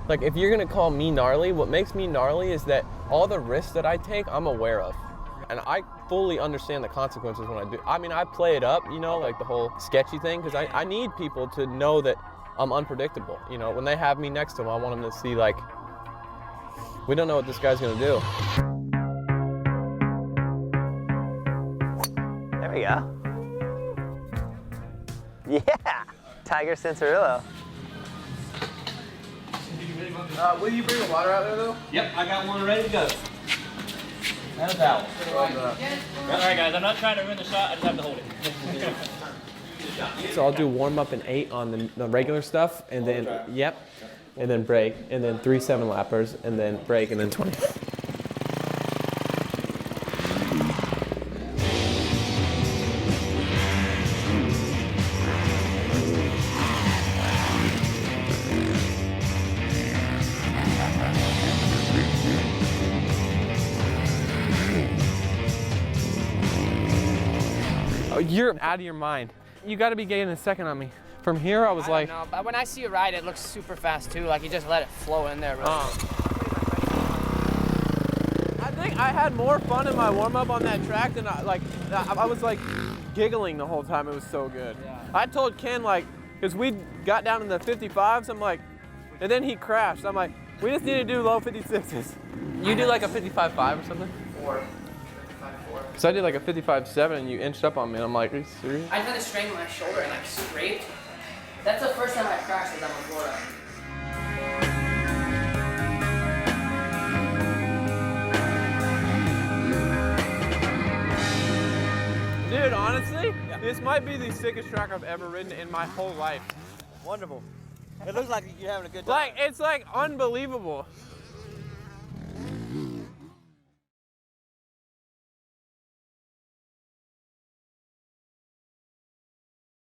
Like, if you're gonna call me gnarly, what makes me gnarly is that all the risks that I take, I'm aware of. And I fully understand the consequences when I do. I mean, I play it up, you know, like the whole sketchy thing, because I need people to know that I'm unpredictable. You know, when they have me next to them, I want them to see, like, we don't know what this guy's gonna do. There we go. Yeah, Tiger Cianciarulo. Will you bring the water out there, though? Yep, I got one ready to go. And a towel. All right, guys, I'm not trying to ruin the shot. I just have to hold it. So I'll do warm up and 8 on the regular stuff, and then, yep, and then break, and then 3 7-lappers, and then break, and then 20. Oh, you're out of your mind. You got to be getting a second on me. From here, I was like... No, but when I see you ride, it looks super fast too. Like you just let it flow in there. Really. I think I had more fun in my warm-up on that track than I was like giggling the whole time. It was so good. Yeah. I told Ken, like, because we got down in the 55s, I'm like, and then he crashed. I'm like, we just need to do low 56s. You do like a 55.5 or something? 4. Because I did like a 55.7 and you inched up on me, and I'm like, are you serious? I had to strain my shoulder and like scraped. That's the first time I crashed since I'm in Florida. Dude, honestly, this might be the sickest track I've ever ridden in my whole life. Wonderful. It looks like you're having a good time. Like, it's like unbelievable.